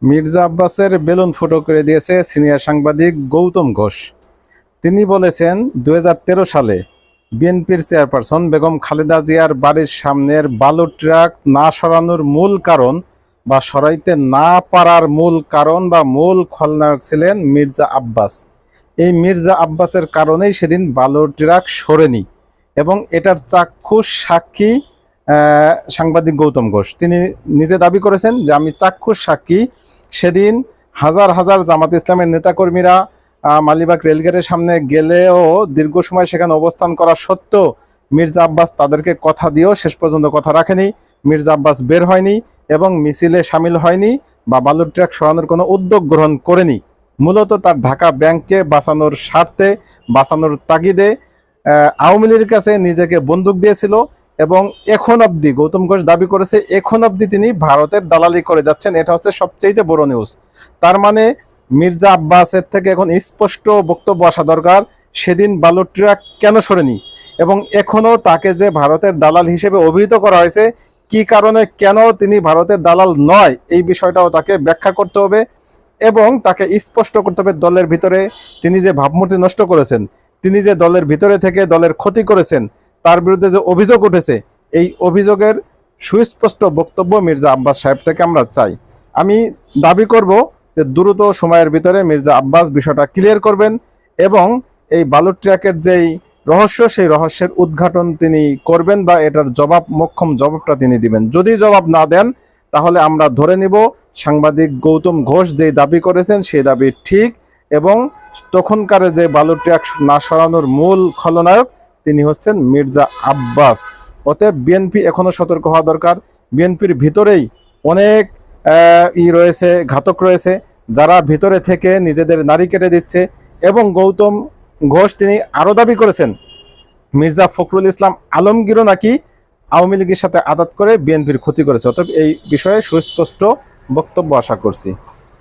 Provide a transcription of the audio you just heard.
মির্জা আব্বাসের বেলুন ফুটো করে দিয়েছে সিনিয়র সাংবাদিক গৌতম ঘোষ। তিনি বলেছেন ২০১৩ সালে বিএনপির চেয়ারপারসন বেগম খালেদা জিয়ার বাড়ির সামনের বালু ট্রাক না সরানোর মূল কারণ বা সরাইতে না পারার মূল কারণ বা মূল খলনায়ক ছিলেন মির্জা আব্বাস। এই মির্জা আব্বাসের কারণেই সেদিন বালু ট্রাক সরেনি এবং এটার চাক্ষুষ সাক্ষী সাংবাদিক গৌতম ঘোষ। তিনি নিজে দাবি করেছেন যে আমি চাক্ষুষ সাক্ষী। সেদিন হাজার হাজার জামাত ইসলামের নেতাকর্মীরা মালিবাগ রেলগেটের সামনে গেলেও দীর্ঘ সময় সেখানে অবস্থান করা সত্ত্বেও মির্জা আব্বাস তাদেরকে কথা দিয়েও শেষ পর্যন্ত কথা রাখেনি। মির্জা আব্বাস বের হয়নি এবং মিছিলে সামিল হয়নি বা বালুর ট্রাক সরানোর কোনো উদ্যোগ গ্রহণ করেনি। মূলত তার ঢাকা ব্যাংককে বাঁচানোর স্বার্থে, বাঁচানোর তাগিদে আওয়ামী লীগের কাছে নিজেকে বন্দুক দিয়েছিল এবং এখন অবধি গৌতম ঘোষ দাবি করেছে এখন অবধি তিনি ভারতের দালালি করে যাচ্ছেন। এটা হচ্ছে সবচেয়ে বড় নিউজ। তার মানে মির্জা আব্বাসের থেকে এখন স্পষ্ট বক্তব্য আসা দরকার, সেদিন বালুর ট্রাক কেন সরেনি এবং এখনো তাকে যে ভারতের দালাল হিসেবে অভিহিত করা হয়েছে, কি কারণে, কেন তিনি ভারতের দালাল নয়, এই বিষয়টাও তাকে ব্যাখ্যা করতে হবে এবং তাকে স্পষ্ট করতে হবে দলের ভিতরে তিনি যে ভাবমূর্তি নষ্ট করেছেন, তিনি যে দলের ভিতরে থেকে দলের ক্ষতি করেছেন, তার বিরুদ্ধে যে অভিযোগ উঠেছে, এই অভিযোগের সুস্পষ্ট বক্তব্য মির্জা আব্বাস সাহেব থেকে আমরা চাই। আমি দাবি করব যে দ্রুত সময়ের ভিতরে মির্জা আব্বাস বিষয়টা ক্লিয়ার করবেন এবং এই বালুর ট্রাকের যেই রহস্য, সেই রহস্যের উদ্ঘাটন তিনি করবেন বা এটার মোক্ষম জবাবটা তিনি দিবেন। যদি জবাব না দেন তাহলে আমরা ধরে নিব সাংবাদিক গৌতম ঘোষ যেই দাবি করেছেন সেই দাবি ঠিক এবং তখনকার যে বালুর ট্রাক না সরানোর মূল খলনায়ক তিনি হচ্ছেন মির্জা আব্বাস। অতএব বিএনপি এখনো সতর্ক হওয়া দরকার। বিএনপির ভিতরেই অনেক রয়েছে, ঘাতক রয়েছে, যারা ভিতরে থেকে নিজেদের নারী কেটে দিচ্ছে এবং গৌতম ঘোষ তিনি আরো দাবি করেছেন মির্জা ফখরুল ইসলাম আলমগীরও নাকি আওয়ামী লীগের সাথে আঘাত করে বিএনপির ক্ষতি করেছে। অতএব এই বিষয়ে সুস্পষ্ট বক্তব্য আশা করছি।